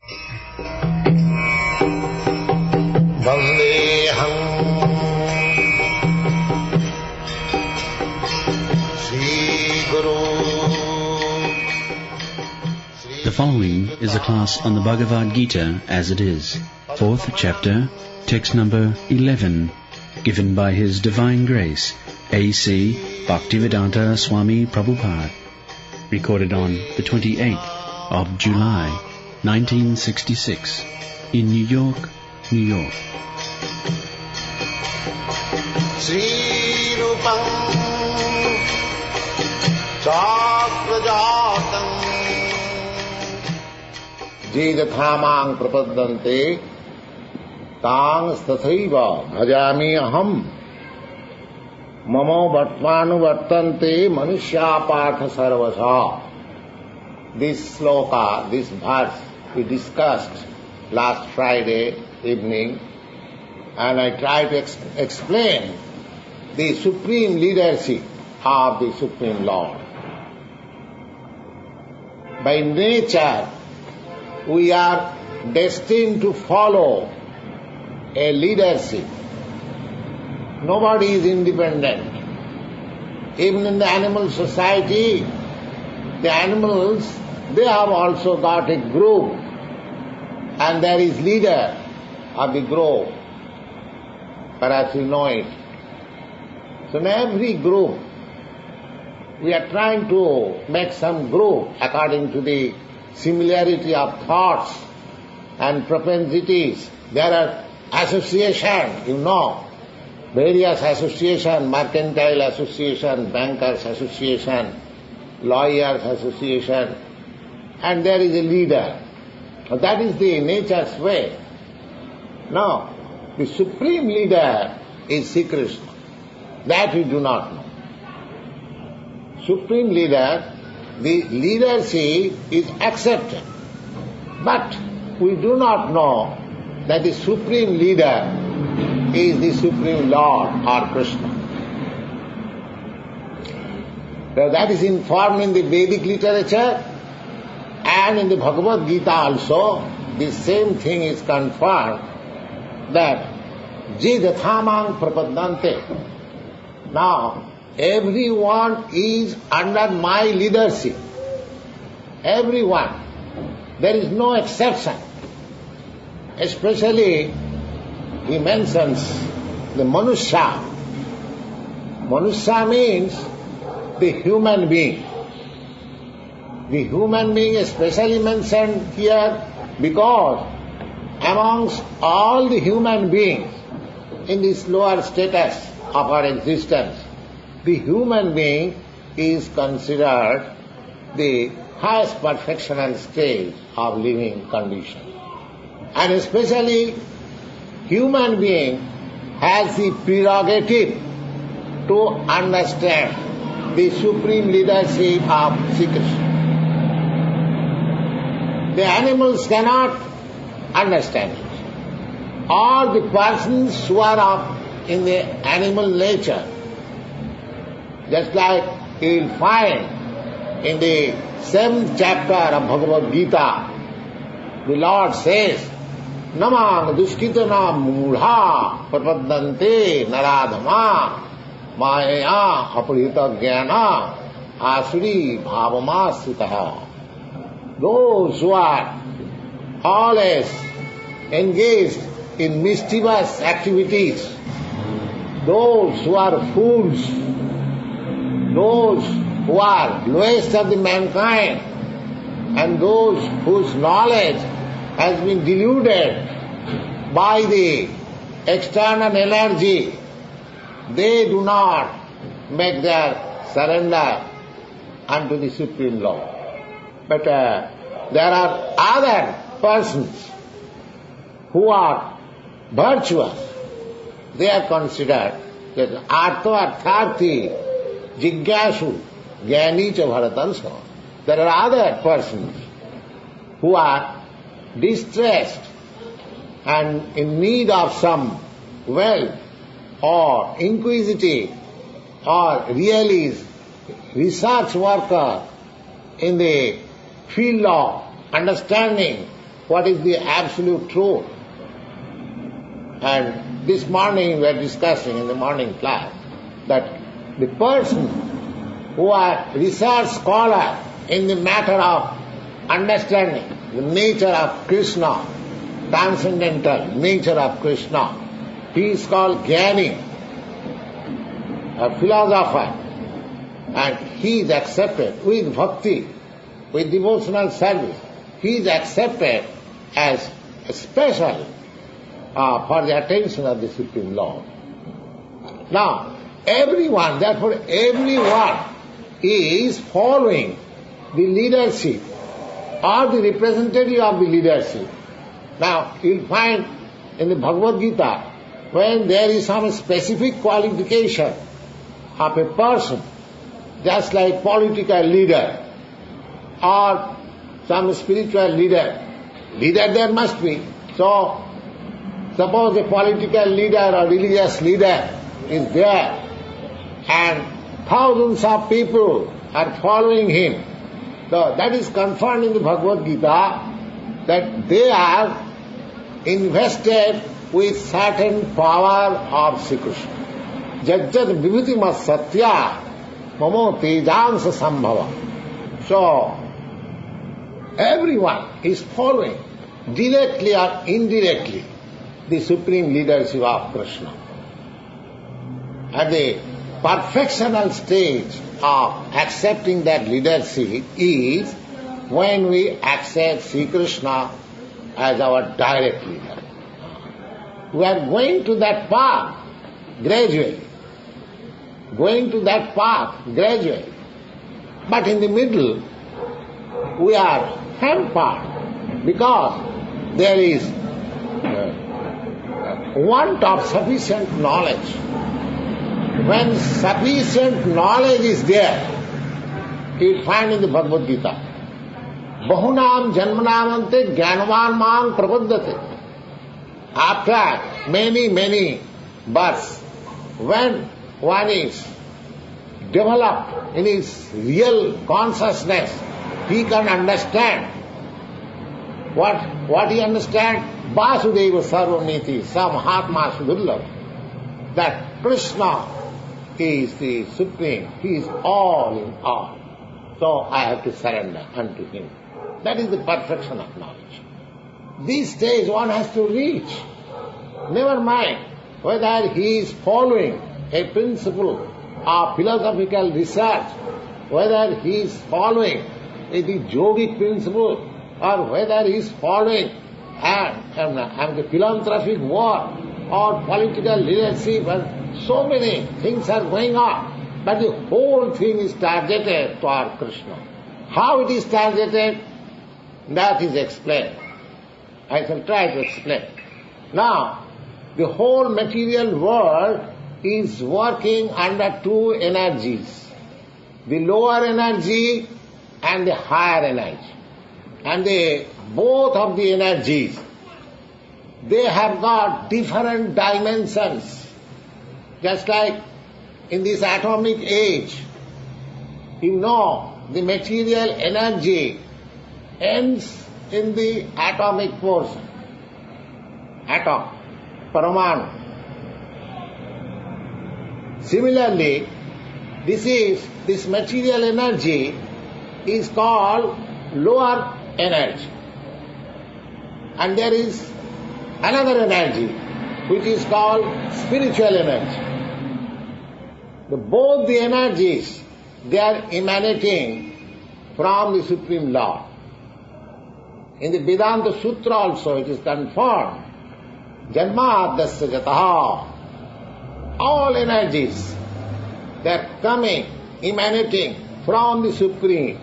The following is a class on the Bhagavad-gītā as it is, 4th chapter, text number 11, given by His Divine Grace, A.C. Bhaktivedanta Swami Prabhupada, recorded on the 28th of July, 1966, in New York, New York. Srirupam Chakrajatam Jidathamang Prapadante Tang Stathaiva Bhajami Aham Mamo Vatmanu Vartante Manushya Partha Sarvasa. This sloka, this verse, we discussed last Friday evening, and I tried to explain the supreme leadership of the Supreme Lord. By nature, we are destined to follow a leadership. Nobody is independent. Even in the animal society, the animals, they have also got a group, and there is leader of the group. Perhaps you know it. So in every group, we are trying to make some group according to the similarity of thoughts and propensities. There are associations, you know, various associations, mercantile association, bankers association, lawyers association, and there is a leader. That is the nature's way. Now, the supreme leader is Sri Krishna. That we do not know. Supreme leader, the leadership is accepted. But we do not know that the supreme leader is the Supreme Lord or Krishna. Now that is informed in the Vedic literature, and in the Bhagavad-gītā also, the same thing is confirmed, that Jidathamang Prapadante. Now, everyone is under my leadership. Everyone. There is no exception. Especially, he mentions the Manusya. Manusya means the human being. The human being is specially mentioned here because amongst all the human beings in this lower status of our existence, the human being is considered the highest perfectional stage of living condition. And especially human being has the prerogative to understand the supreme leadership of Sri Krishna. The animals cannot understand it. All the persons who are in the animal nature, just like you will find in the 7th chapter of Bhagavad-gītā, the Lord says, Namang duskitana mūఢā prapadante naradhama maya aparita jnana asuri bhavamasritaha. Those who are always engaged in mischievous activities, those who are fools, those who are lowest of the mankind, and those whose knowledge has been deluded by the external energy, they do not make their surrender unto the Supreme Lord. But there are other persons who are virtuous. They are considered that artha-artharthi, jigyasu, jnani cha bharatarsha. There are other persons who are distressed and in need of some wealth or inquisitive or really research worker in the field of understanding what is the absolute truth. And this morning we are discussing in the morning class that the person who are research scholar in the matter of understanding the nature of Krishna, transcendental nature of Krishna, he is called Jnani, a philosopher, and he is accepted with bhakti, with devotional service. He is accepted as special for the attention of the Supreme Lord. Now, everyone is following the leadership or the representative of the leadership. Now, you'll find in the Bhagavad-gītā, when there is some specific qualification of a person, just like political leader or some spiritual leader there must be. So, suppose a political leader or religious leader is there and thousands of people are following him. So that is confirmed in the Bhagavad-gītā that they are invested with certain power of Sri Krishna. Jajjad vibhutima satya mamo tejansa sambhava. So everyone is following directly or indirectly the supreme leadership of Krishna. At the perfectional stage of accepting that leadership is when we accept Sri Krishna as our direct leader. We are going to that path gradually. But in the middle, we are hampered because there is want of sufficient knowledge. When sufficient knowledge is there, you will find in the Bhagavad-gītā, bahunam janmanamante jnanavan mang prapaddate. After many births, when one is developed in his real consciousness, he can understand. What he understands? Vasudeva sarvamiti samahatma sudurlabha. That Krishna is the supreme, he is all in all. So I have to surrender unto him. That is the perfection of knowledge. This stage one has to reach. Never mind whether he is following a principle of philosophical research, whether he is following the yogic principle, or whether he is following the philanthropic work or political leadership, and so many things are going on. But the whole thing is targeted toward Krishna. How it is targeted, that is explained. I shall try to explain. Now, the whole material world is working under two energies, the lower energy and the higher energy. And both of the energies, they have got different dimensions. Just like in this atomic age, you know, the material energy ends in the atomic portion, atom, paramanu. Similarly, this material energy is called lower energy. And there is another energy which is called spiritual energy. Both the energies, they are emanating from the Supreme Lord. In the Vedanta Sutra also it is confirmed, Janmadasya jataha. All energies, they are coming, emanating from the Supreme.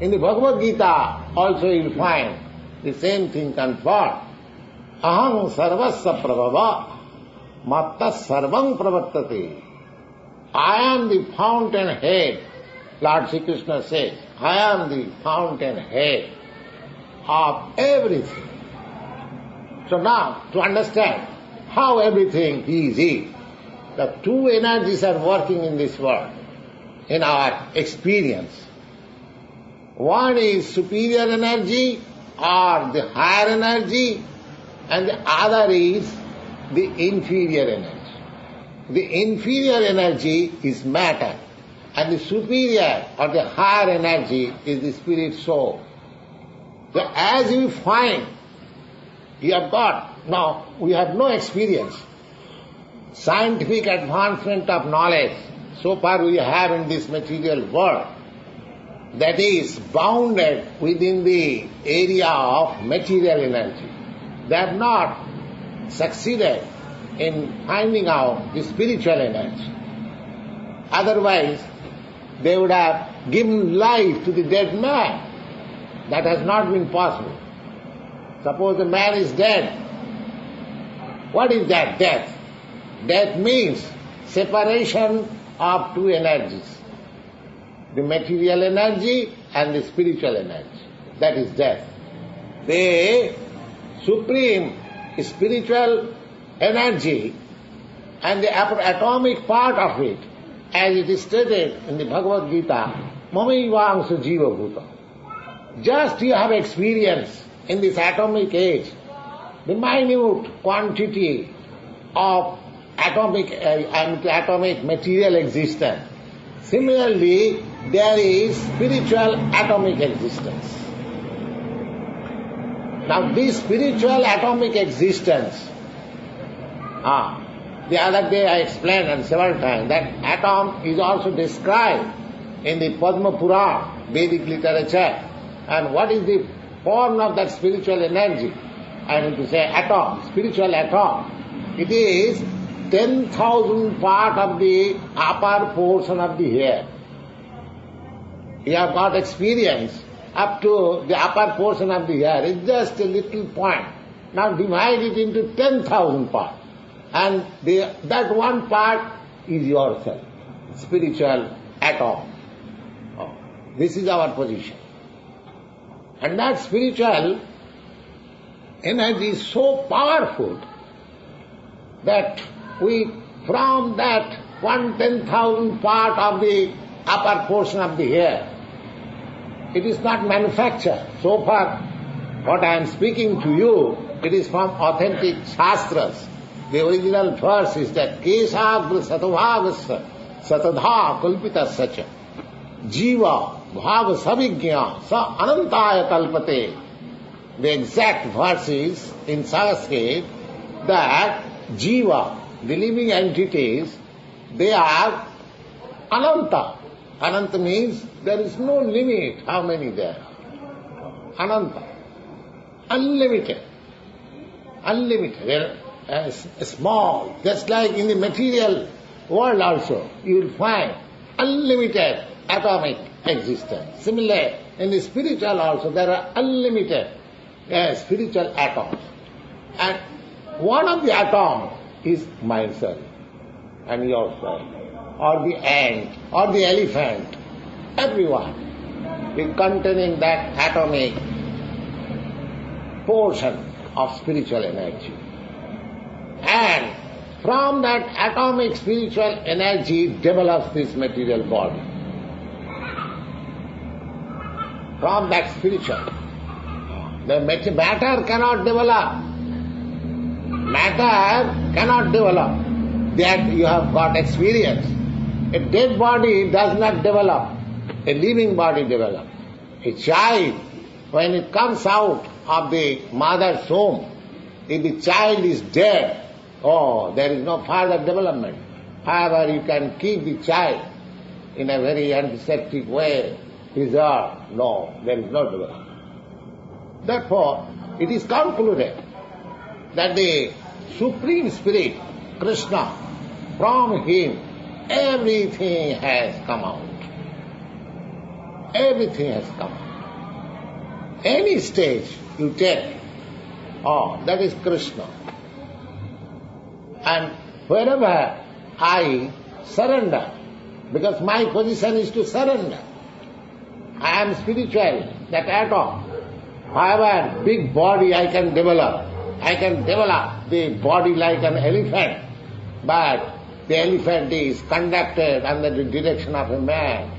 In the Bhagavad-gītā also you will find the same thing confirmed. Aham sarvasya prabhava matta sarvam pravartate. I am the fountainhead, Lord Sri Krishna says, I am the fountainhead of everything. So now, to understand how everything is, the two energies are working in this world, in our experience. One is superior energy or the higher energy, and the other is the inferior energy. The inferior energy is matter, and the superior or the higher energy is the spirit soul. So as you find, you have got, now we have no experience. Scientific advancement of knowledge, so far we have in this material world, that is bounded within the area of material energy. They have not succeeded in finding out the spiritual energy. Otherwise, they would have given life to the dead man. That has not been possible. Suppose the man is dead. What is that? Death. Death means separation of two energies. The material energy and the spiritual energy. That is death. The supreme spiritual energy and the atomic part of it, as it is stated in the Bhagavad-gītā, Mamaivaṁsa jiva bhuta. Just you have experience in this atomic age, the minute quantity of atomic material existence. Similarly, there is spiritual atomic existence. Now this spiritual atomic existence, the other day I explained and several times that atom is also described in the Padma Purana, Vedic literature. And what is the form of that spiritual energy? I mean to say atom, spiritual atom. It is 10,000 part of the upper portion of the hair. You have got experience up to the upper portion of the hair. It's just a little point. Now divide it into 10,000 parts. And that one part is yourself, spiritual atom. This is our position. And that spiritual energy is so powerful that from that 1/10,000 part of the upper portion of the hair, it is not manufactured. So far, what I am speaking to you, it is from authentic shastras. The original verse is that Keshagra Satavagasa Satadha Kalpitasya Cha Jiva Bhava Savigya Sa Anantaya Kalpate. The exact verse is in Sanskrit that Jiva, the living entities, they are Ananta. Ananta means there is no limit how many there are. Ananta. Unlimited. Unlimited. Small. Just like in the material world also, you will find unlimited atomic existence. Similarly, in the spiritual also, there are unlimited spiritual atoms. And one of the atoms is myself and yourself, or the ant, or the elephant, everyone is containing that atomic portion of spiritual energy. And from that atomic spiritual energy develops this material body. From that spiritual. The matter cannot develop. Matter cannot develop. That you have got experience. A dead body does not develop. A living body develops. A child, when it comes out of the mother's womb, if the child is dead, there is no further development. However, you can keep the child in a very antiseptic way, preserved. No, there is no development. Therefore, it is concluded that the Supreme Spirit, Krishna, from him, everything has come out. Everything has come out. Any stage you take, that is Krishna. And wherever I surrender, because my position is to surrender, I am spiritual, that atom. However, big body I can develop. I can develop the body like an elephant, but the elephant is conducted under the direction of a man,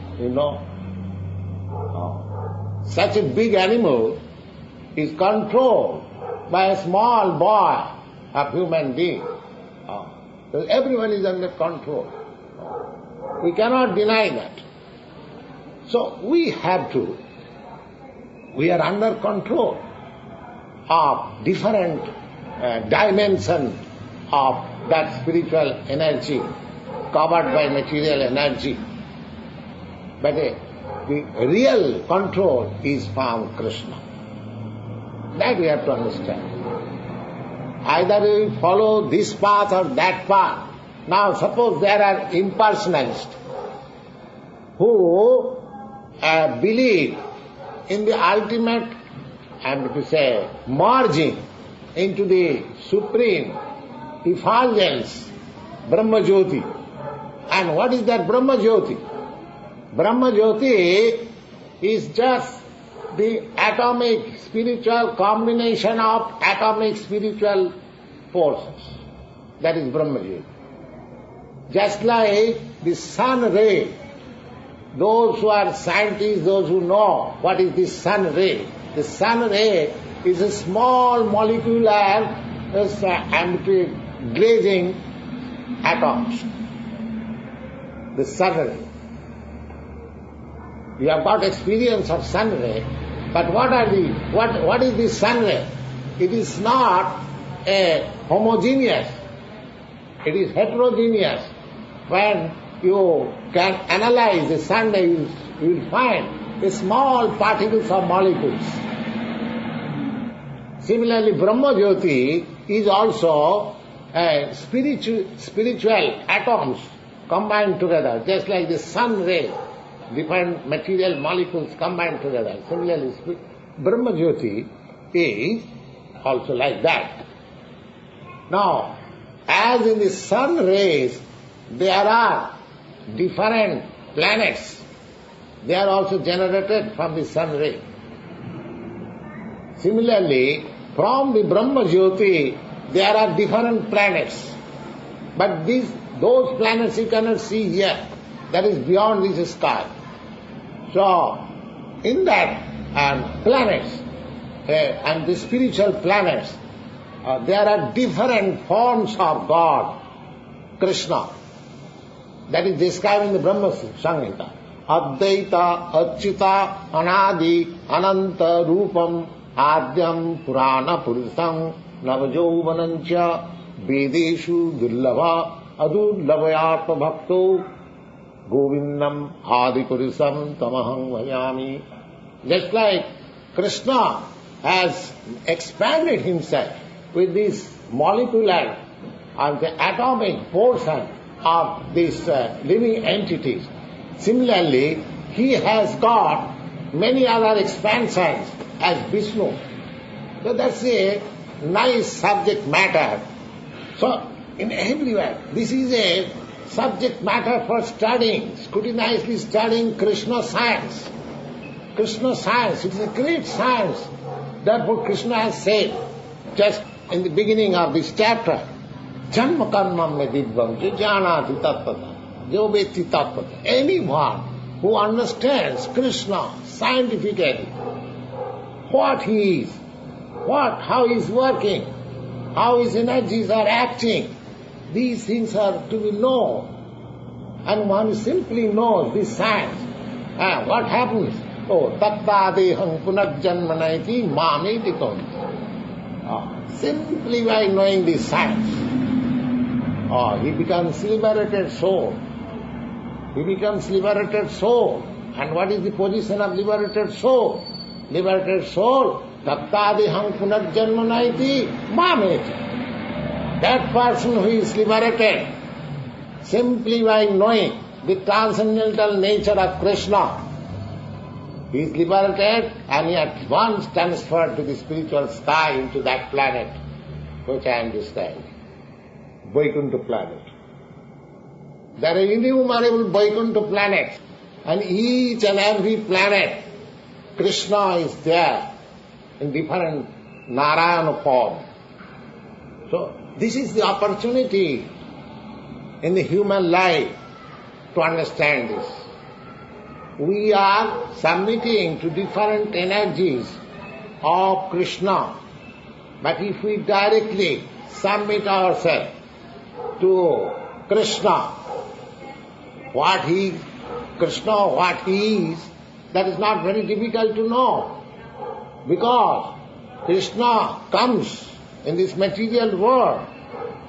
such a big animal is controlled by a small boy, a human being. So everyone is under control. We cannot deny that. So we are under control of different dimension of that spiritual energy covered by material energy. But the real control is from Krishna. That we have to understand. Either we follow this path or that path. Now suppose there are impersonalists who believe in the ultimate, and to say, merging into the supreme effulgence, Brahma Jyoti. And what is that Brahma Jyoti? Brahma Jyoti is just the atomic spiritual combination of atomic spiritual forces. That is Brahma Jyoti. Just like the sun ray, those who are scientists, those who know what is the sun ray is a small molecular glazing atoms. The sun ray. You have got experience of sun ray, but what is the sun ray? It is not a homogeneous, it is heterogeneous. When you can analyze the sun ray, you will find the small particles of molecules. Similarly, Brahma Jyoti is also spiritual atoms combined together, just like the sun ray, different material molecules combined together. Similarly, Brahma Jyoti is also like that. Now, as in the sun rays, there are different planets. They are also generated from the sun ray. Similarly, from the Brahma Jyoti, there are different planets. But those planets you cannot see here. That is beyond this sky. So, in that planets and the spiritual planets, there are different forms of God, Krishna. That is described in the Brahma Samhita. Advaita, Achyuta, Anadi, Ananta, Rupam, Adyam, Purana, Purusam, Navajovanancha, Vedeshu, Dullava, Adullavayatma Bhakto, Govindam, Adi Purusam, Tamaham Vayami. Just like Krishna has expanded himself with this molecular and the atomic portion of these living entities. Similarly, he has got many other expansions as Vishnu. So that's a nice subject matter. So, in everywhere, this is a subject matter for studying, scrutinizedly studying Krishna science. Krishna science, it is a great science. Therefore, Krishna has said, just in the beginning of this chapter, Janma karmam me divyam janati tattvata, jo veti tattvata. Anyone who understands Krishna scientifically, what he is, how he is working, how his energies are acting, these things are to be known. And one simply knows this science. What happens? Oh, tattādeham punarjanmanaiti mameti tom. Simply by knowing this science, he becomes liberated soul. He becomes liberated soul. And what is the position of liberated soul? Liberated soul, tattādeham punarjanmanaiti mameti. That person who is liberated, simply by knowing the transcendental nature of Krishna, he is liberated and he at once transferred to the spiritual sky into that planet which I am describing, Vaikuntha planet. There are innumerable Vaikuntha planets, and each and every planet, Krishna is there in different Narayana form. So, this is the opportunity in the human life to understand this. we are submitting to different energies of Krishna. But if we directly submit ourselves to Krishna, what he is, that is not very difficult to know. Because Krishna comes in this material world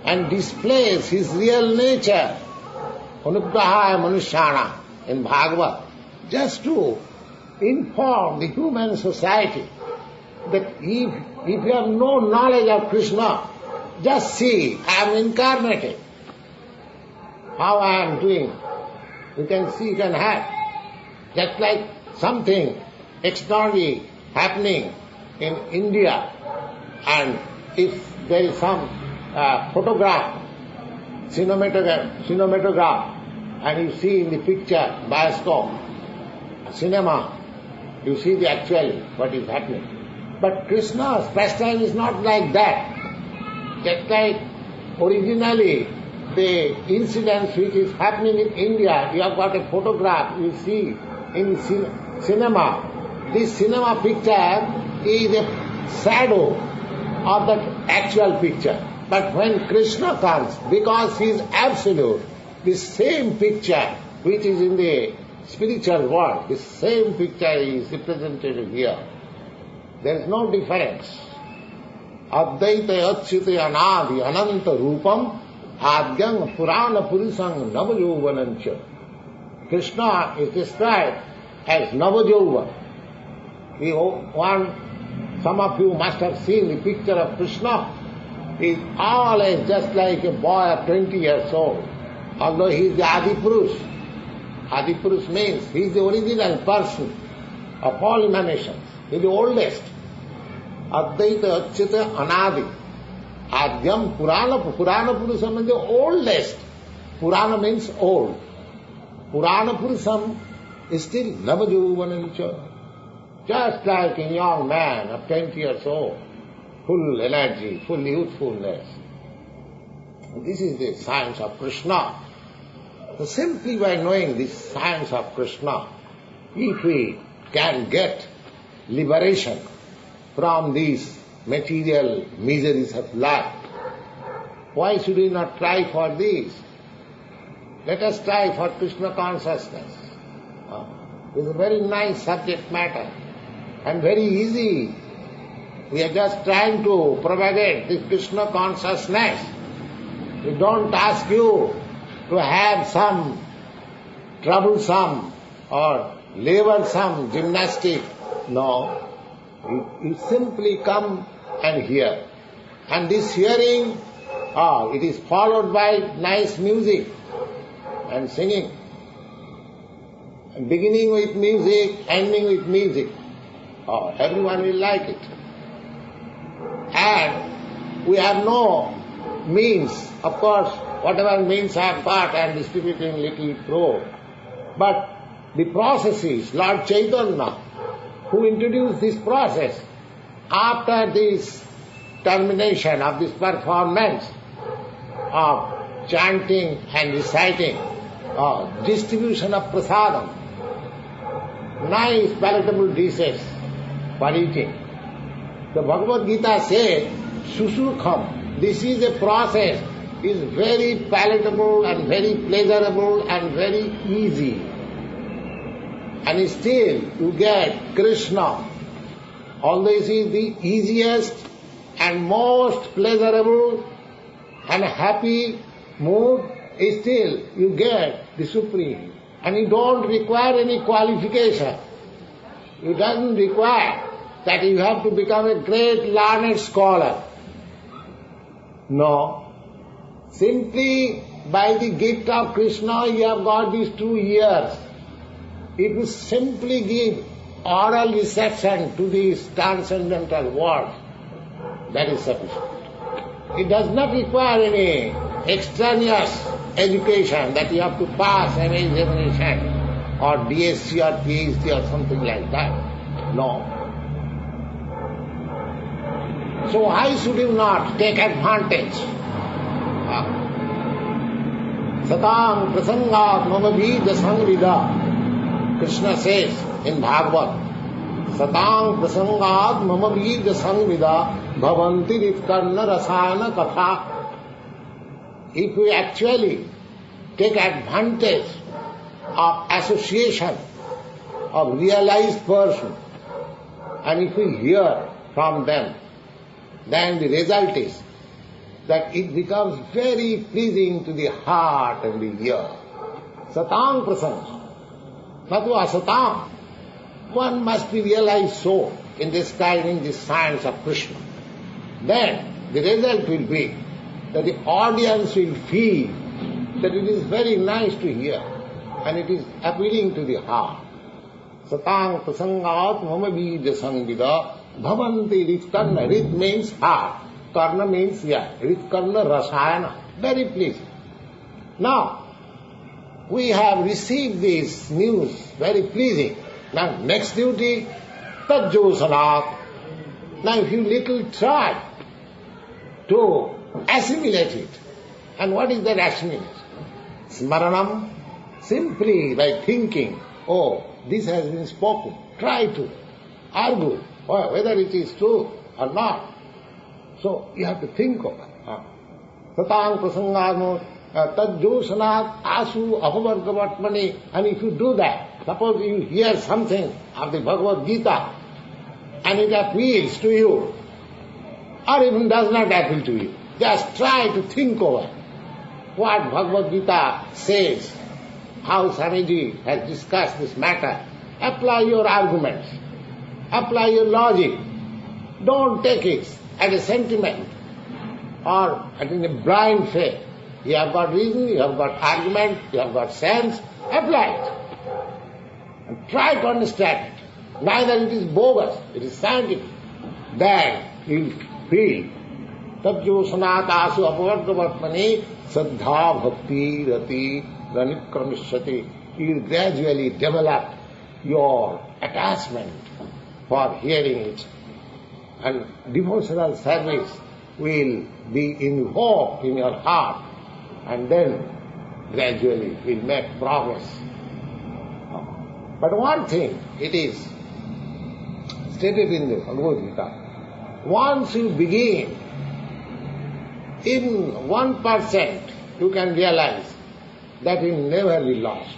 and displays his real nature, Anugrahaya Manushana in Bhagavad, just to inform the human society that if you have no knowledge of Krishna, just see, I am incarnated. How I am doing. You can see, you can have. Just like something extraordinary happening in India, and if there is some photograph, cinematograph, and you see in the picture, bioscope, cinema, you see the actual what is happening. But Krishna's pastime is not like that. Just like originally the incidents which is happening in India, you have got a photograph, you see in cinema. This cinema picture is a shadow of that actual picture. But when Krishna comes, because he is absolute, the same picture which is in the spiritual world, the same picture is represented here. There is no difference. Advaita Achyuta Anadi Ananta Rupam Adyam Purana Purusang Navajovanancha. Krishna is described as Navajovan. Some of you must have seen the picture of Krishna. He is always just like a boy of 20 years old. Although he is the Adipurush. Adipurush means he is the original person of all emanations. He is the oldest. Advaita Achyuta Anadi. Adyam Purana Purusam means the oldest. Purana means old. Purana Purusam is still Navajovanancha. Just like a young man of 20 years old, full energy, full youthfulness. This is the science of Krishna. So simply by knowing this science of Krishna, if we can get liberation from these material miseries of life, why should we not try for this? Let us try for Krishna consciousness. It's a very nice subject matter and very easy. We are just trying to propagate this Krishna consciousness. We don't ask you to have some troublesome or laborsome gymnastic. No. You simply come and hear. And this hearing, it is followed by nice music and singing. And beginning with music, ending with music. Everyone will like it. And we have no means, of course, whatever means I have got, I am distributing little through. But the processes, Lord Chaitanya, who introduced this process, after this termination of this performance of chanting and reciting, distribution of prasadam, nice palatable dishes for eating. The Bhagavad-gītā says, Susukham, this is a process, is very palatable and very pleasurable and very easy. And still you get Krishna. Although it is the easiest and most pleasurable and happy mood, still you get the Supreme. And you don't require any qualification. It doesn't require that you have to become a great learned scholar. No. Simply by the gift of Krishna you have got these 2 years. If you simply give oral reception to this transcendental world, that is sufficient. It does not require any extraneous education that you have to pass an examination or DSc or PhD or something like that. No. So why should you not take advantage? Satam prasangat mama bija sangrida. Krishna says in Bhagavad, Satang prasangat mama bija sangvida bhavanti iandKṛṣṇa rasana katha. If we actually take advantage of association of realized person, and if we hear from them, then the result is that it becomes very pleasing to the heart and the ear. Satang prasanga, natu asatam. One must be realized so in describing the science of Krishna. Then the result will be that the audience will feel that it is very nice to hear and it is appealing to the heart. Satang prasangat mama bija sangvida bhavanti iandKṛṣṇa. Rit means heart, karna means ear. iandKṛṣṇa rasayana, very pleasing. Now, we have received this news, very pleasing. Now, next duty, tajjosanat. Now, if you little try to assimilate it, and what is that assimilation? Smaranam, simply by thinking, oh, this has been spoken. Try to argue whether it is true or not. So, you have to think of it. Satang prasangat tajjosanat asu apavargavatmani. And if you do that, suppose you hear something of the Bhagavad-gītā and it appeals to you, or even does not appeal to you, just try to think over what Bhagavad-gītā says, how Swamiji has discussed this matter. Apply your arguments, apply your logic. Don't take it as a sentiment or in a blind faith. You have got reason, you have got argument, you have got sense, apply it. And try to understand it. Neither it is bogus, it is scientific. Then you will feel tajjosanatasu apavargavatmani saddha bhakti rati ranikramishati. You will gradually develop your attachment for hearing it. And devotional service will be invoked in your heart, and then gradually will make progress. But one thing, it is stated in the Bhagavad-gītā, once you begin, in 1% you can realize that will never be lost.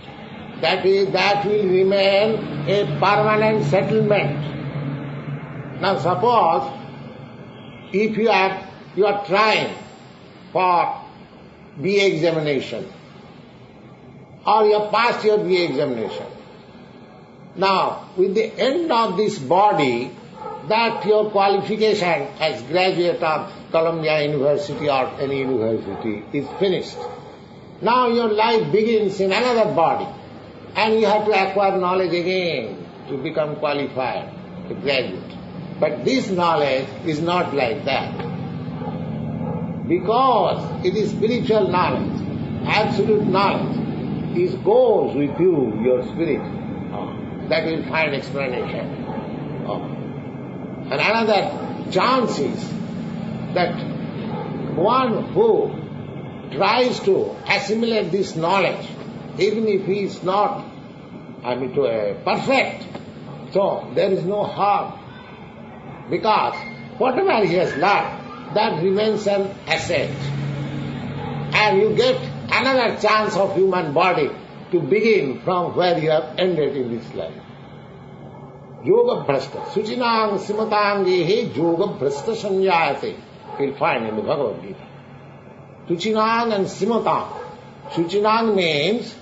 That will remain a permanent settlement. Now suppose, if you are trying for BA examination, or you have passed your BA examination, now, with the end of this body, that your qualification as graduate of Columbia University or any university is finished. Now your life begins in another body, and you have to acquire knowledge again to become qualified, to graduate. But this knowledge is not like that. Because it is spiritual knowledge, absolute knowledge. It goes with you, your spirit. That will find explanation. And another chance is that one who tries to assimilate this knowledge, even if he is not, perfect, so there is no harm. Because whatever he has learned, that remains an asset. And you get another chance of human body to begin from where you have ended in this life. Yoga bhrashta, suchinang simatangehe yoga bhrashta sanyayate. You'll find in the Bhagavad-gītā. Suchinang and simatang. Suchinang means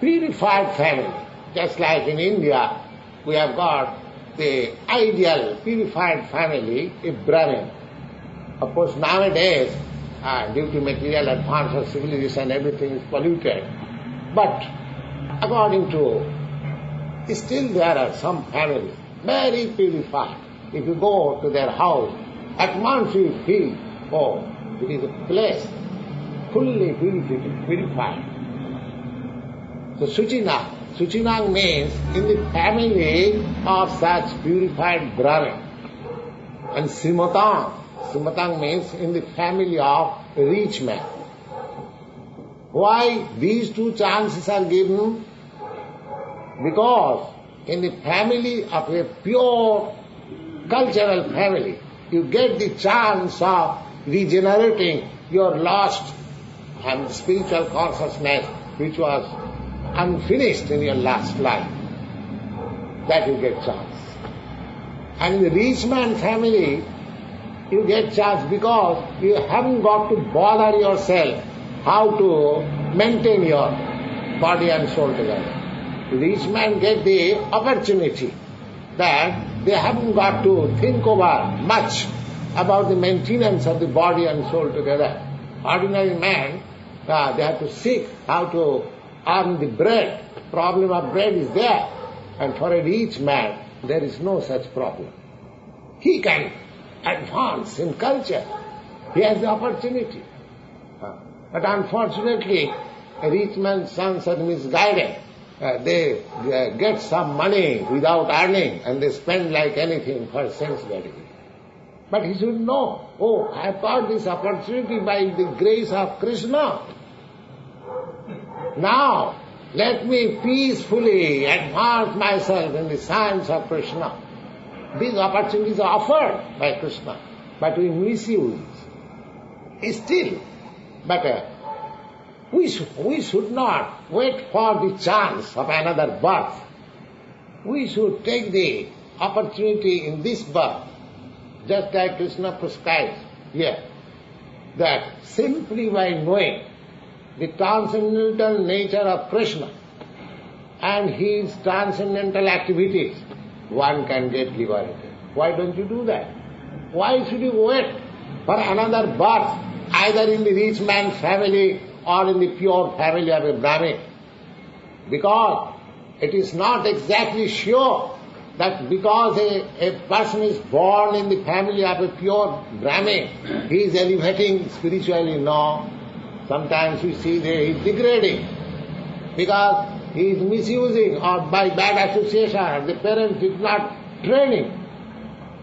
purified family. Just like in India, we have got the ideal purified family, a Brahmin. Of course, nowadays, due to material advance of civilization, everything is polluted. But according to, still there are some families very purified. If you go to their house, at once you feel, oh, it is a place fully purified. So Suchinang means in the family of such purified Brahmin. And Simatang means in the family of a rich man. Why these two chances are given? Because in the family of a pure cultural family, you get the chance of regenerating your lost and spiritual consciousness which was unfinished in your last life. That you get chance. And in the rich man family, you get chance because you haven't got to bother yourself how to maintain your body and soul together. The rich man get the opportunity that they haven't got to think over much about the maintenance of the body and soul together. Ordinary man, they have to seek how to earn the bread. Problem of bread is there. And for a rich man, there is no such problem. He can advance in culture. He has the opportunity. But unfortunately, a rich man's sons are misguided. They get some money without earning and they spend like anything for sense gratification. But he should know, oh, I have got this opportunity by the grace of Krishna. Now, let me peacefully advance myself in the science of Krishna. These opportunities are offered by Krishna, but we misuse it. Still, but we should not wait for the chance of another birth. We should take the opportunity in this birth, just like Krishna prescribes here, that simply by knowing the transcendental nature of Krishna and his transcendental activities, one can get liberated. Why don't you do that? Why should you wait for another birth, either in the rich man's family or in the pure family of a Brahmin? Because it is not exactly sure that because a person is born in the family of a pure Brahmin, he is elevating spiritually. No. Sometimes we see that he is degrading because he is misusing or by bad association, the parents did not train him.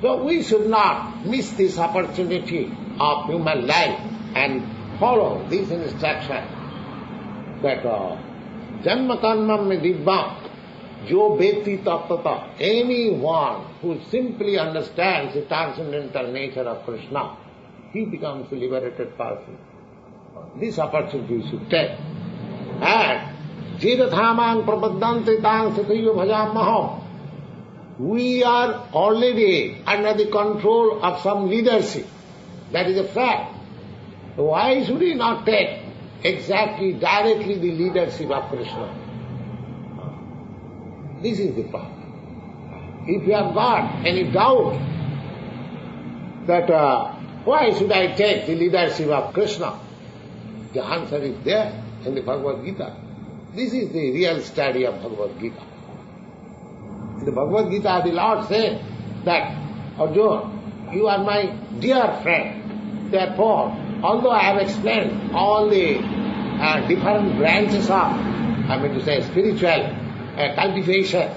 So we should not miss this opportunity of human life and follow this instruction that Janma Karmam me Dibbam Jo Beti Tattata. Anyone who simply understands the transcendental nature of Krishna, he becomes a liberated person. This opportunity we should take. And Jidathamang Prapaddante Tang Sathiyo Bhajamaham. We are already under the control of some leadership. That is a fact. Why should we not take exactly, directly the leadership of Krishna? This is the problem. If you have got any doubt that why should I take the leadership of Krishna, the answer is there in the Bhagavad-gītā. This is the real study of Bhagavad-gītā. In the Bhagavad-gītā, the Lord said that, Arjuna, you are my dear friend. Therefore, although I have explained all the different branches of, spiritual cultivation,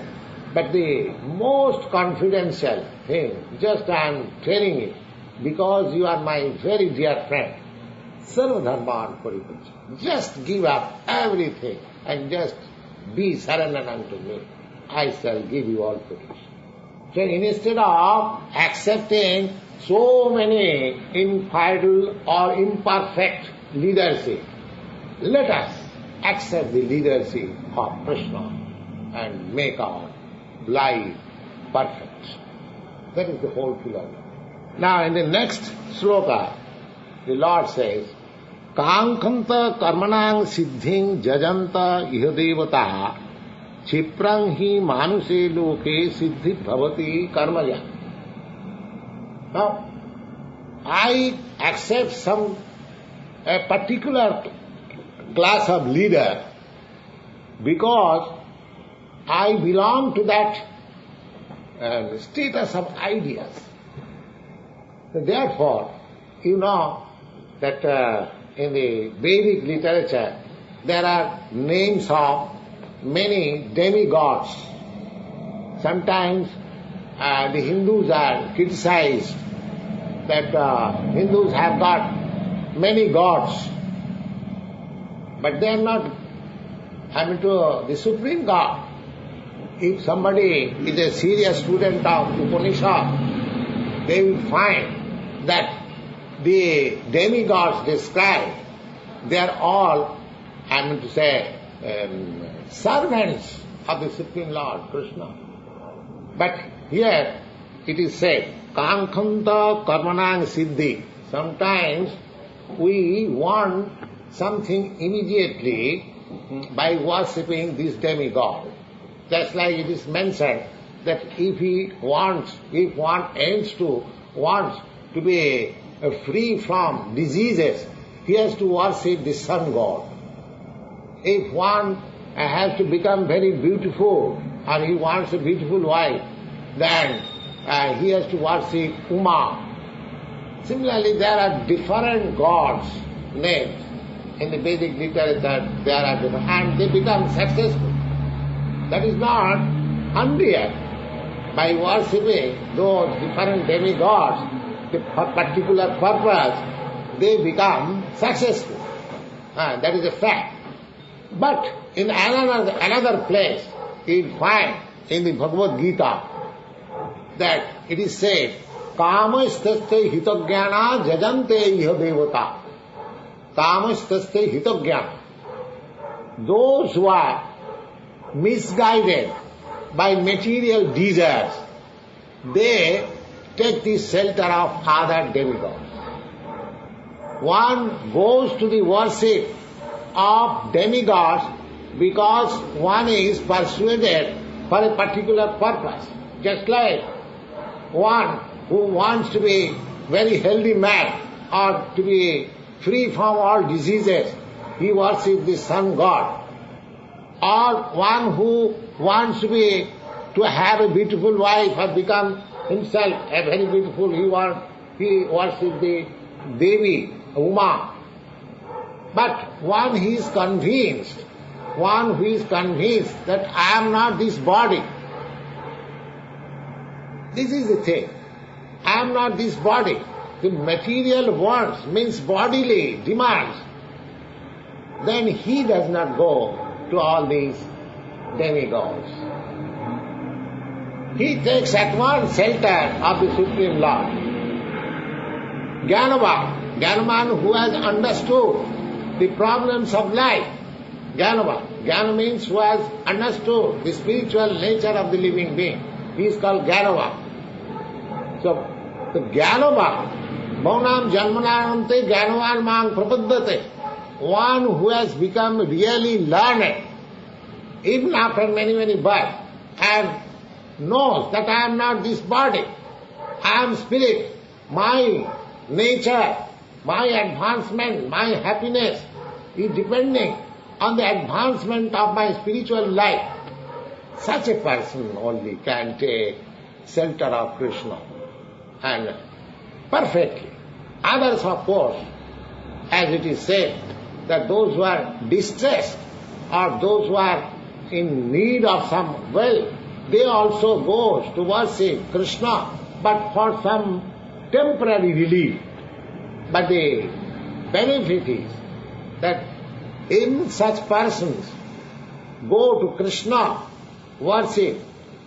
but the most confidential thing, just I am telling it, because you are my very dear friend. Sarva dharman paripacha. Just give up everything and just be surrendered unto me. I shall give you all protection. So instead of accepting so many infidel or imperfect leadership, let us accept the leadership of Krishna and make our life perfect. That is the whole philosophy. Now in the next sloka, the Lord says, Kankanta karmanang siddhing jajanta ihadevata chiprang hi manuse loke siddhi bhavati karmaya. Now, I accept a particular class of leader because I belong to that status of ideas. So therefore, you know that in the Vedic literature there are names of many demigods. Sometimes the Hindus are criticized that Hindus have got many gods, but they are not the supreme God. if somebody is a serious student of Upanishad, they will find that the demigods described, they are all, I mean to say, servants of the Supreme Lord, Krishna. But here it is said, Kankhanta karmanang siddhi. Sometimes we want something immediately by worshipping this demigod. Just like it is mentioned that if one wants to be free from diseases, he has to worship the sun god. If one has to become very beautiful or he wants a beautiful wife, then he has to worship Uma. Similarly, there are different gods names in the Vedic literature. There are different, and they become successful. That is not unreal. By worshipping those different demigods, for particular purpose, they become successful. That is a fact. But in another place, you find in the Bhagavad-gītā that it is said, Kāmastaste hitogyāna jajante iha devata. Kāmastaste hitogyāna. Those who are misguided by material desires, they take the shelter of other demigods. One goes to the worship of demigods because one is persuaded for a particular purpose. Just like one who wants to be very healthy man or to be free from all diseases, he worships the sun god. Or one who wants to have a beautiful wife or become himself a very beautiful, he worships the Devi, Uma. But one who is convinced that I am not this body. This is the thing. I am not this body. The material wants, means bodily demands. Then he does not go to all these demigods. He takes at once shelter of the Supreme Lord. Jnanavan who has understood the problems of life. Jnana means who has understood the spiritual nature of the living being. He is called Jnanavan. So, the Jnanavan, Bhaunam Janmanante Jnanavan Mang Prapaddate, one who has become really learned, even after many births, and knows that I am not this body, I am spirit, my nature, my advancement, my happiness is depending on the advancement of my spiritual life. Such a person only can take shelter of Krishna, and perfectly. Others, of course, as it is said, that those who are distressed or those who are in need of some wealth, they also go to worship Krishna, but for some temporary relief. But the benefit is that in such persons go to Krishna, worship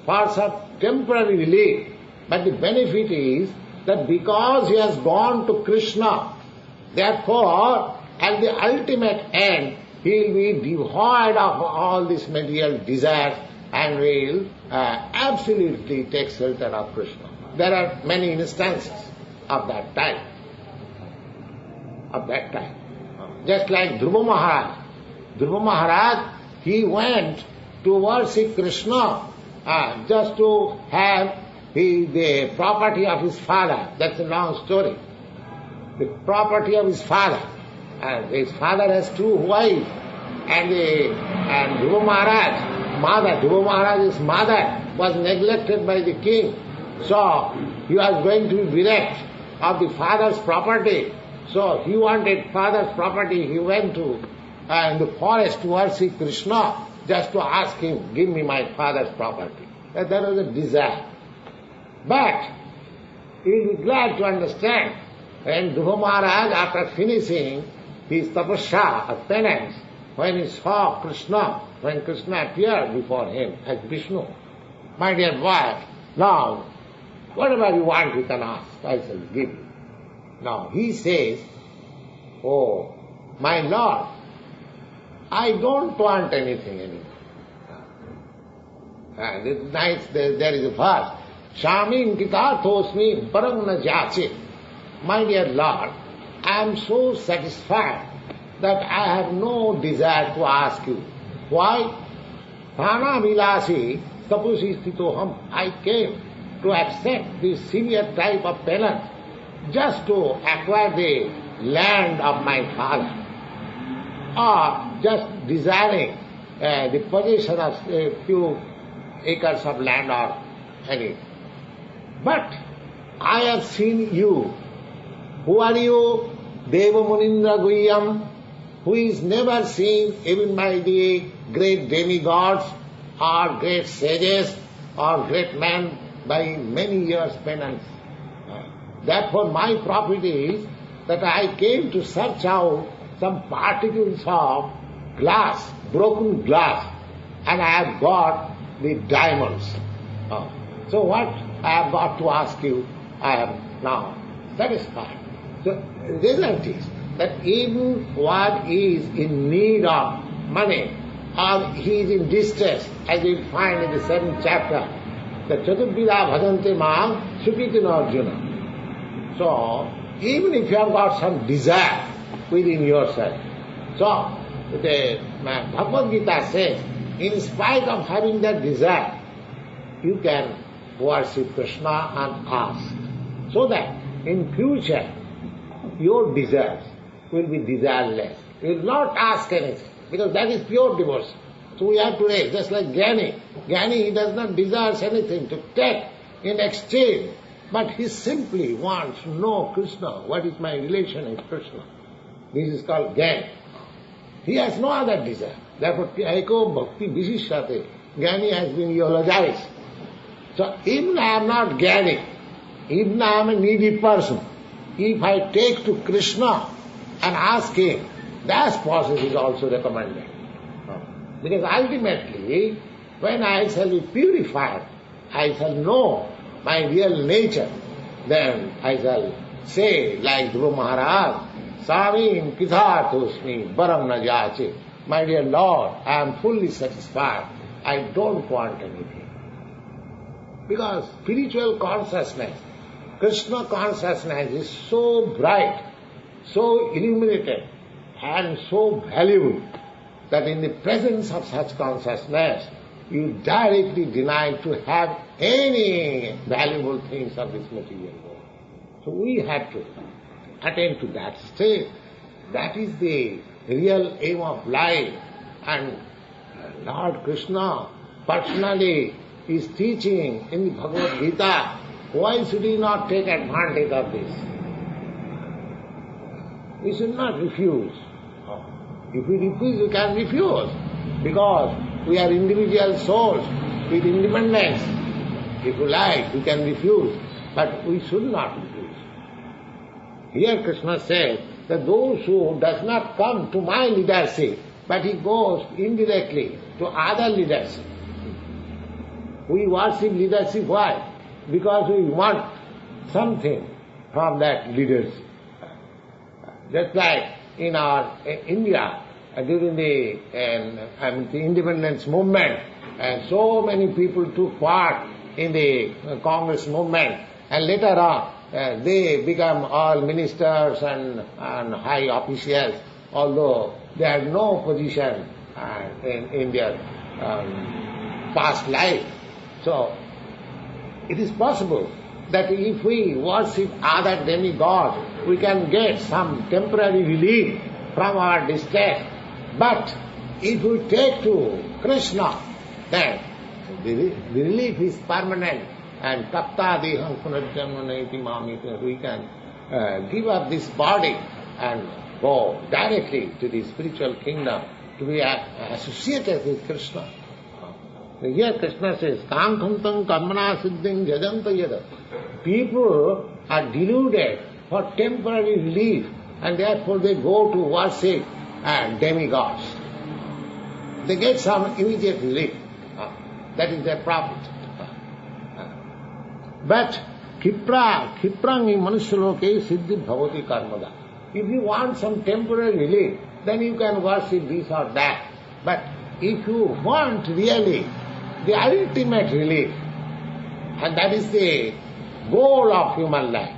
for some temporary relief, but the benefit is that because he has gone to Krishna, therefore at the ultimate end he will be devoid of all these material desires and will absolutely take shelter of Krishna. There are many instances of that type. Just like Dhruva Maharaj. Dhruva Maharaj, he went to worship Krishna just to have the property of his father. That's a long story. The property of his father. And his father has two wives. And Dhruva Maharaj's mother was neglected by the king. So he was going to be bereft of the father's property. So he wanted father's property. He went to the forest to worship Krishna just to ask him, give me my father's property. That was a desire. But you will be glad to understand when Dhruva Maharaj, after finishing his tapasya or penance, when he saw Krishna, when Krishna appeared before him as Vishnu, my dear boy, now, whatever you want you can ask, I shall give you. Now, he says, oh, my Lord, I don't want anything anymore. And it's nice, there is a verse, iandKṛṣṇa param na jāche. My dear Lord, I am so satisfied that I have no desire to ask you. Why? Thana vilasi tapusi stitoham. I came to accept this severe type of penance just to acquire the land of my father, or just desiring the possession of a few acres of land or any. But I have seen you. Who are you? Deva Munindra Guhyam, who is never seen even by the great demigods or great sages or great men by many years penance. Therefore my profit is that I came to search out some particles of glass, broken glass, and I have got the diamonds. So what I have got to ask you, I am now satisfied. So the result is that even one is in need of money, or he is in distress, as we find in the 7th chapter, the Chaturvida bhajante mam sukhitin Arjuna. So, even if you have got some desire within yourself, so the Bhagavad-gītā says, in spite of having that desire, you can worship Krishna and ask, so that in future your desires will be desireless. You will not ask anything, because that is pure devotion. So we have to raise, just like Jnani. Jnani, he does not desire anything to take in exchange, but he simply wants to know Krishna, what is my relation with Krishna. This is called Jnani. He has no other desire. Therefore, Eko Bhakti Vishishyate, Jnani has been eulogized. So even I am not Jnani, even I am a needy person, if I take to Krishna and ask him, that process is also recommended. Because ultimately, when I shall be purified, I shall know my real nature, then I shall say, like Dhruva Maharaj, iandKṛṣṇa param na jāche. My dear Lord, I am fully satisfied. I don't want anything. Because spiritual consciousness, Krishna consciousness is so bright, so illuminated, and so valuable, that in the presence of such consciousness, you directly deny to have any valuable things of this material world. So we have to attain to that state. That is the real aim of life. And Lord Krishna personally is teaching in the Bhagavad-gītā. Why should we not take advantage of this? We should not refuse. If we refuse, we can refuse, because we are individual souls with independence. If you like, we can refuse, but we should not refuse. Here Krishna says that those who does not come to my leadership, but he goes indirectly to other leadership. We worship leadership, why? Because we want something from that leadership. Just like in our India, during the independence movement, and so many people took part in the Congress movement, and later on they become all ministers and high officials, although they had no position in their past life. So it is possible that if we worship other demigods, we can get some temporary relief from our distress. But if we take to Krishna, then the relief is permanent, and tapta deham punarjanmaneti mamiti, we can give up this body and go directly to the spiritual kingdom to be associated with Krishna. Here Krishna says, Kankhantam karmana siddhim jajanta yada. People are deluded for temporary relief, and therefore they go to worship demigods. they get some immediate relief. That is their profit. But Kiprangi Manushaloke Siddhi Bhavati Karmada. If you want some temporary relief, then you can worship this or that. But if you want really the ultimate relief, and that is the goal of human life,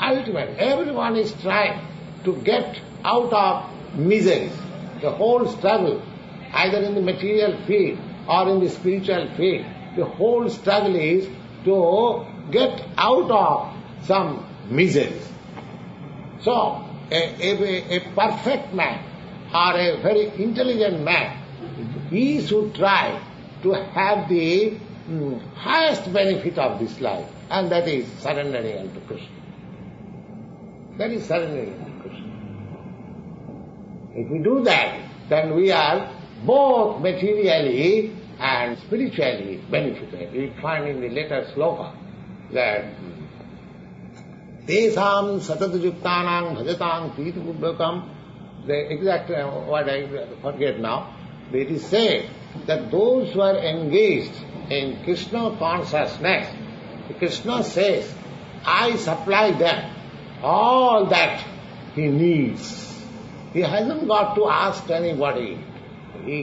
ultimate, everyone is trying to get out of miseries. The whole struggle, either in the material field or in the spiritual field, the whole struggle is to get out of some miseries. So, a perfect man or a very intelligent man, he should try to have the highest benefit of this life, and that is surrendering unto Krishna. That is surrendering unto Krishna. If we do that, then we are both materially and spiritually benefited. We find in the later sloka that Tesam satatayuktanang bhajatam pitapubhakam, the exact word I forget now, it is said that those who are engaged in Krishna consciousness, Krishna says, I supply them all that he needs. He hasn't got to ask anybody.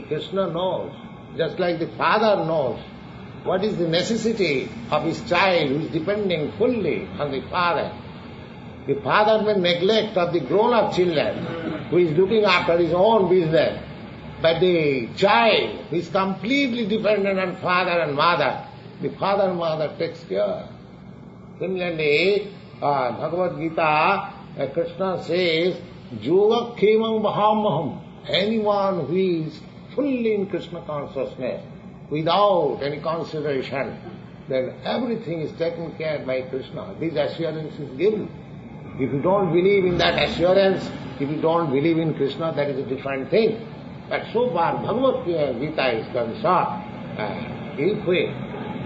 Krishna knows, just like the father knows what is the necessity of his child who is depending fully on the father. The father may neglect of the grown-up children who is looking after his own business, but the child who is completely dependent on father and mother, the father and mother takes care. Similarly, Bhagavad-gītā, Krishna says, Yoga kemam bahamaham. Anyone who is fully in Krishna consciousness, without any consideration, then everything is taken care by Krishna. This assurance is given. If you don't believe in that assurance, if you don't believe in Krishna, that is a different thing. But so far Bhagavad-gītā is concerned, if we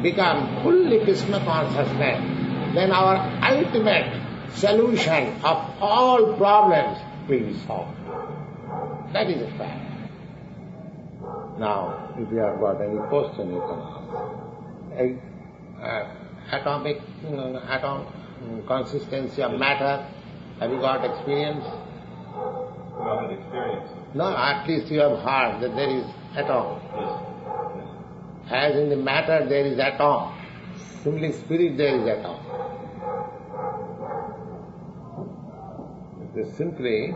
become fully Krishna consciousness, then our ultimate solution of all problems will be solved. That is a fact. Now, if you have got any question, you can ask. Atomic consistency of matter, have you got experience? Not experience. No, at least you have heard that there is atom. Yes. As in the matter there is atom, simply spirit there is atom. It is simply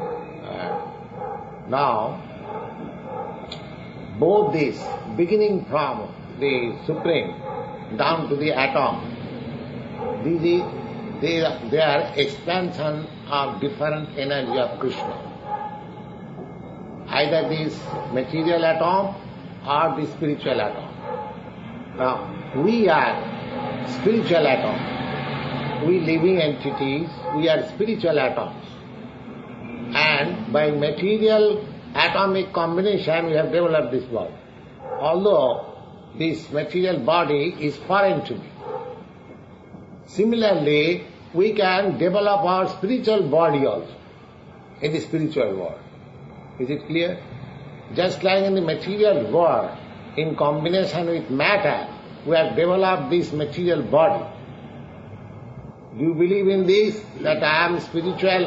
now both these, beginning from the Supreme down to the atom, they are expansion of different energy of Krishna. Either this material atom or the spiritual atom. Now, we are spiritual atom. We living entities, we are spiritual atoms. And by material atomic combination we have developed this body. Although this material body is foreign to me. Similarly, we can develop our spiritual body also in the spiritual world. Is it clear? Just like in the material world, in combination with matter, we have developed this material body. Do you believe in this? That I am spiritual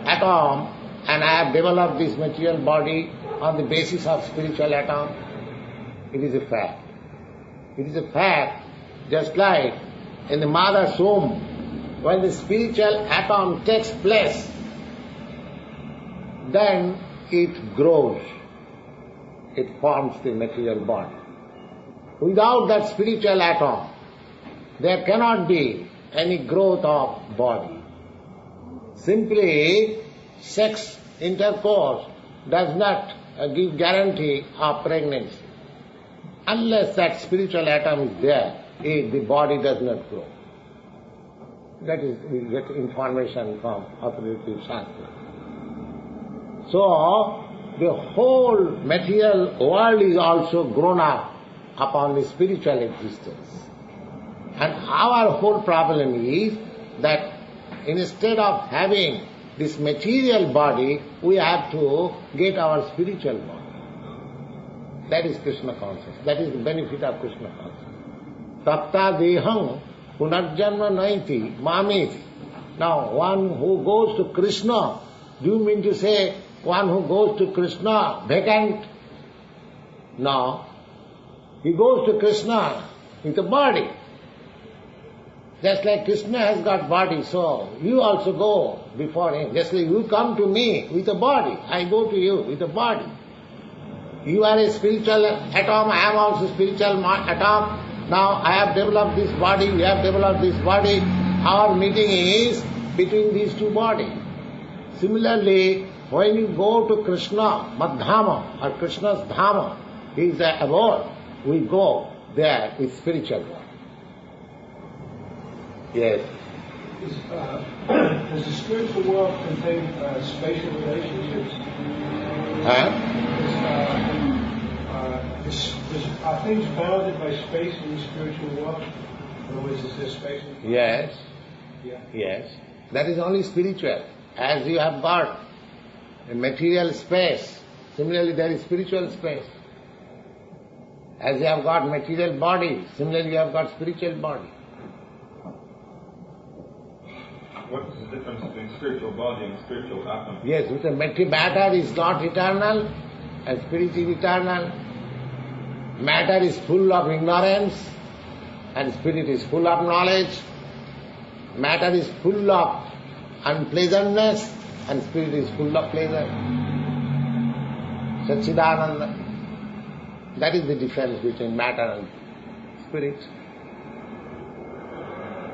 atom and I have developed this material body on the basis of spiritual atom? It is a fact. It is a fact, just like in the mother's womb, when the spiritual atom takes place, then it grows. It forms the material body. Without that spiritual atom, there cannot be any growth of body. Simply, sex intercourse does not give guarantee of pregnancy. Unless that spiritual atom is there, the body does not grow. That is, we get information from authoritative Shastra. So, the whole material world is also grown up upon the spiritual existence. And our whole problem is that instead of having this material body, we have to get our spiritual body. That is Krishna consciousness. That is the benefit of Krishna consciousness. Tatta deham punarjanma naiti mameti. Now, one who goes to Krishna, do you mean to say one who goes to Krishna vacant? No. He goes to Krishna with a body. Just like Krishna has got body, so you also go before him. Just like you come to me with a body, I go to you with a body. You are a spiritual atom, I am also spiritual atom. Now I have developed this body, you have developed this body. Our meeting is between these two bodies. Similarly, when you go to Krishna, Madhama, or Krishna's Dhama, he is the abode, we go there with spiritual body. Yes. Does the spiritual world contain spatial relationships? Huh? Are things bounded by space in the spiritual world? In other words, is there space? Yes. Yeah. Yes. That is only spiritual. As you have got a material space, similarly there is spiritual space. As you have got material body, similarly you have got spiritual body. What is the difference between spiritual body and spiritual atom? Yes, because matter is not eternal and spirit is eternal. Matter is full of ignorance and spirit is full of knowledge. Matter is full of unpleasantness and spirit is full of pleasure. Satchidananda. That is the difference between matter and spirit.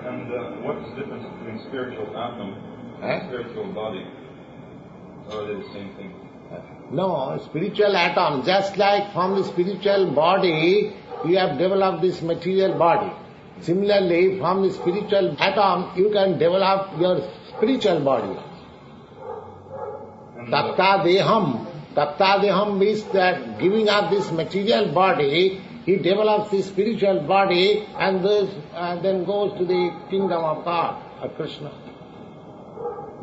And what is the difference between spiritual atom and spiritual body? Or are they the same thing? No, spiritual atom, just like from the spiritual body, you have developed this material body. Similarly, from the spiritual atom, you can develop your spiritual body. Tatta deham means that giving up this material body, he develops his spiritual body and then goes to the kingdom of God, of Krishna.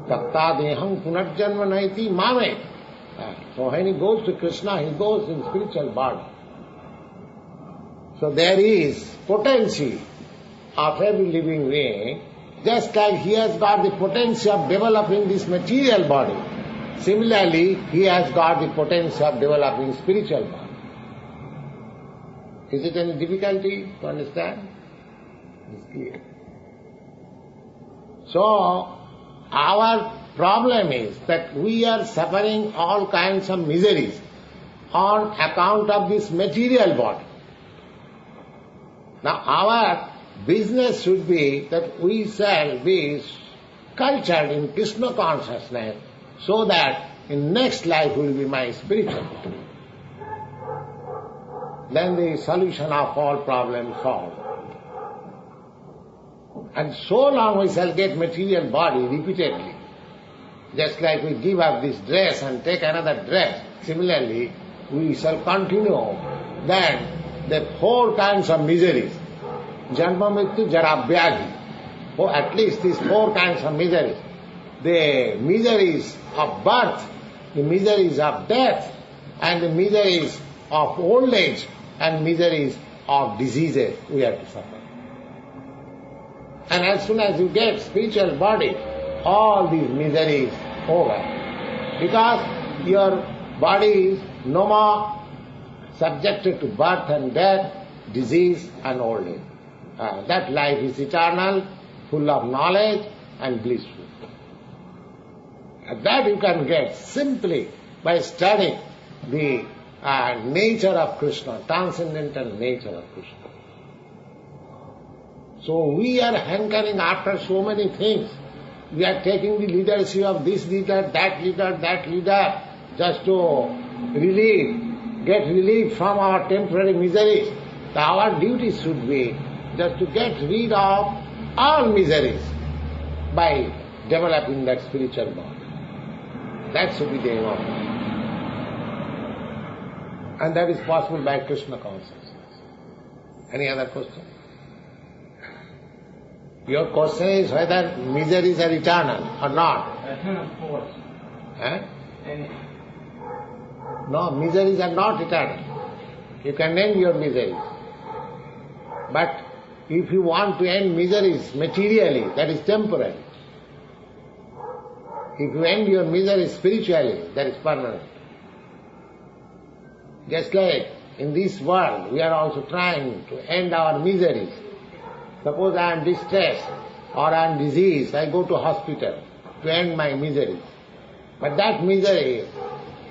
Tatta deham punarjanma naiti mame. So when he goes to Krishna, he goes in spiritual body. So there is potency of every living being, just like he has got the potential of developing this material body. Similarly, he has got the potential of developing spiritual body. Is it any difficulty to understand? It's clear. So, our problem is that we are suffering all kinds of miseries on account of this material body. Now, our business should be that we shall be cultured in Krishna consciousness so that in next life will be my spiritual body. Then the solution of all problems solved. And so long we shall get material body repeatedly. Just like we give up this dress and take another dress, similarly we shall continue then the 4 kinds of miseries. Janma mrityu jara vyadhi. Or at least these 4 kinds of miseries. The miseries of birth, the miseries of death, and the miseries of old age, and miseries of diseases we have to suffer. And as soon as you get spiritual body, all these miseries over. Because your body is no more subjected to birth and death, disease and old age. That life is eternal, full of knowledge and blissful. And that you can get simply by studying the nature of Krishna, transcendental nature of Krishna. So we are hankering after so many things. We are taking the leadership of this leader, that leader, just to get relief from our temporary miseries. Our duty should be just to get rid of all miseries by developing that spiritual body. That should be the aim of it. And that is possible by Krishna consciousness. Any other question? Your question is whether miseries are eternal or not. Eternal force. No, miseries are not eternal. You can end your miseries. But if you want to end miseries materially, that is temporary. If you end your miseries spiritually, that is permanent. Just like in this world, we are also trying to end our miseries. Suppose I am distressed or I am diseased, I go to hospital to end my miseries. But that misery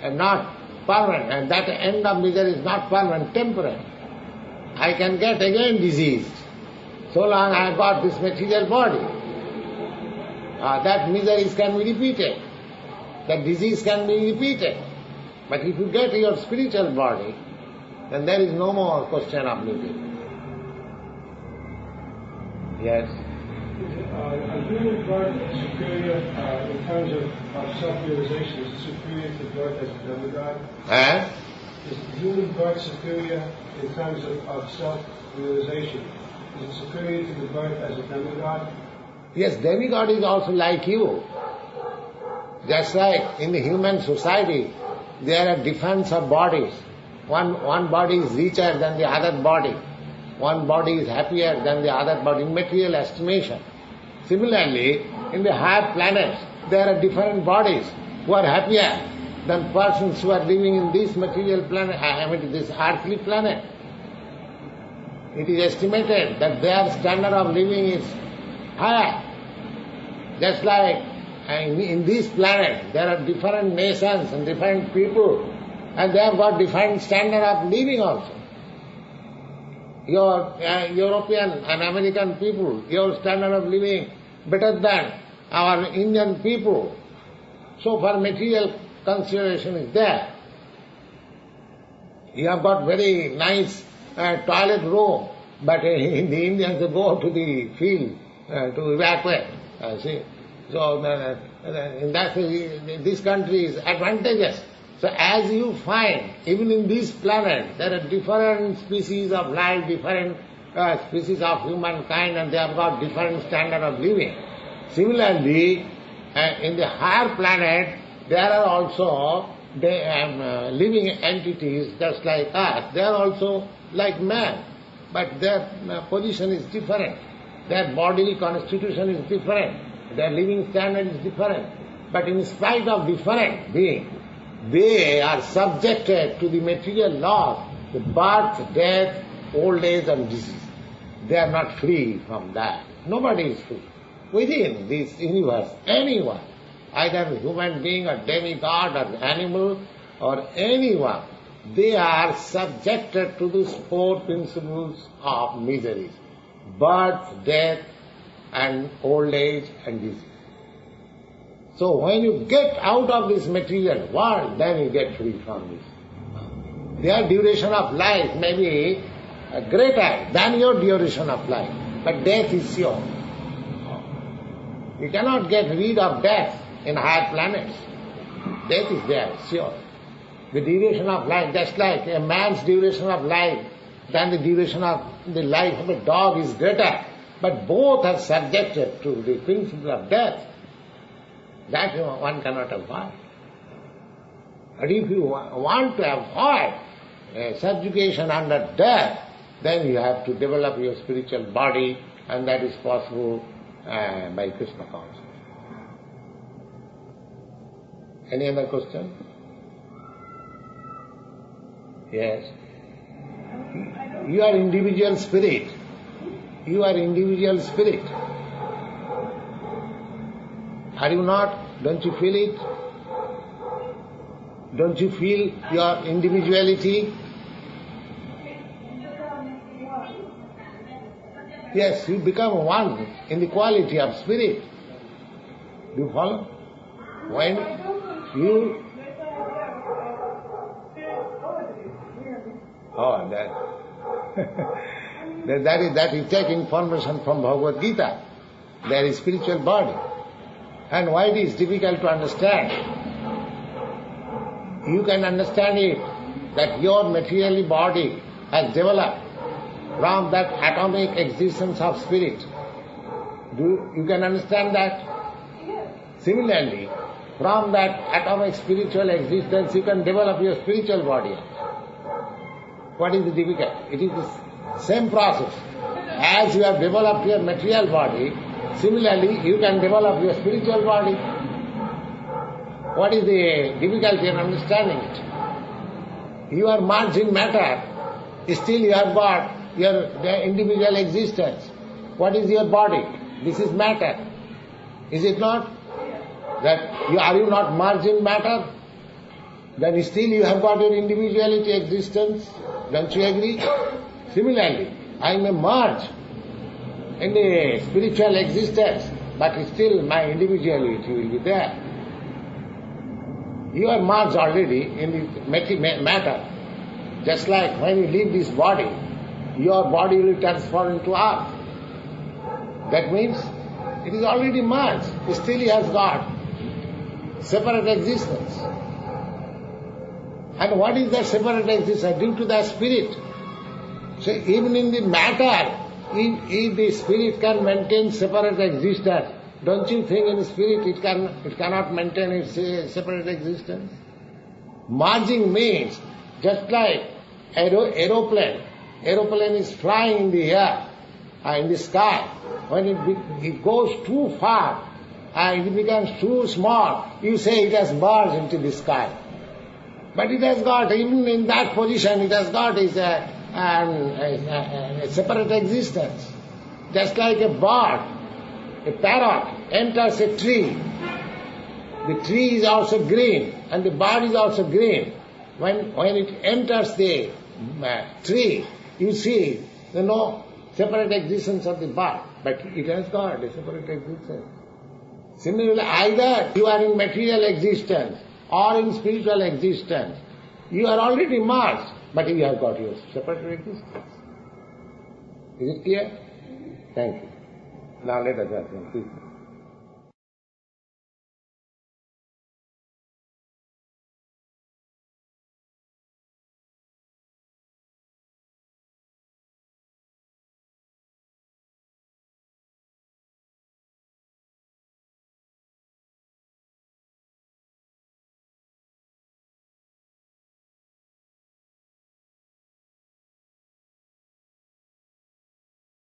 is not permanent, and that end of misery is not permanent, temporary. I can get again diseased, so long I have got this material body. That miseries can be repeated, that disease can be repeated. But if you get your spiritual body, then there is no more question of misery. Yes? A human birth is superior in terms of self-realization. Is it superior to birth as a demigod? Is human birth superior in terms of self-realization? Is it superior to the birth as a demigod? Yes, demigod is also like you. Just like in the human society, there are difference of bodies. One body is richer than the other body. One body is happier than the other body in material estimation. Similarly, in the higher planets, there are different bodies who are happier than persons who are living in this material planet, this earthly planet. It is estimated that their standard of living is higher. Just like in this planet, there are different nations and different people, and they have got different standard of living also. Your European and American people, your standard of living better than our Indian people. So far material consideration is there. You have got very nice toilet room, but the Indians go to the field to evacuate. See, so in that this country is advantageous. So as you find, even in this planet, there are different species of life, different species of humankind, and they have got different standard of living. Similarly, in the higher planet, there are also living entities just like us. They are also like man, but their position is different. Their bodily constitution is different. Their living standard is different. But in spite of different being, they are subjected to the material laws, the birth, death, old age and disease. They are not free from that. Nobody is free. Within this universe, anyone, either a human being or demigod or animal or anyone, they are subjected to these four principles of miseries: birth, death and old age and disease. So when you get out of this material world, then you get free from this. Their duration of life may be greater than your duration of life, but death is sure. You cannot get rid of death in higher planets. Death is there, sure. The duration of life, just like a man's duration of life than the duration of the life of a dog is greater, but both are subjected to the principle of death. That one cannot avoid. But if you want to avoid subjugation under death, then you have to develop your spiritual body, and that is possible by Krishna consciousness. Any other question? Yes. You are individual spirit. You are individual spirit. Are you not? Don't you feel it? Don't you feel your individuality? Yes, you become one in the quality of spirit. Do you follow? When you... Oh, that is taking information from Bhagavad-gītā. There is spiritual body. And why it is difficult to understand? You can understand it, that your material body has developed from that atomic existence of spirit. You can understand that? Similarly, from that atomic spiritual existence, you can develop your spiritual body. What is the difficult? It is the same process. As you have developed your material body, similarly you can develop your spiritual body. What is the difficulty in understanding it? You are merged in matter, still you have got your individual existence. What is your body? This is matter. Is it not? Are you not merged in matter? Then still you have got your individuality existence. Don't you agree? Similarly, I may merge in the spiritual existence, but still my individuality will be there. You are merged already in the matter. Just like when you leave this body, your body will transform into earth. That means it is already merged. Still he has got separate existence. And what is that separate existence? Due to the spirit. So even in the matter, if the spirit can maintain separate existence, don't you think in the spirit it cannot maintain its separate existence? Merging means just like aeroplane. Aeroplane is flying in the air, in the sky. When it goes too far and it becomes too small, you say it has merged into the sky. But it has got, even in that position, it has got its a separate existence. Just like a bird, a parrot enters a tree. The tree is also green and the bird is also green. When it enters the tree, you see separate existence of the bird, but it has got a separate existence. Similarly, either you are in material existence or in spiritual existence, you are already merged, but you have got your separate existence. Is it clear? Thank you. Now let us ask one question.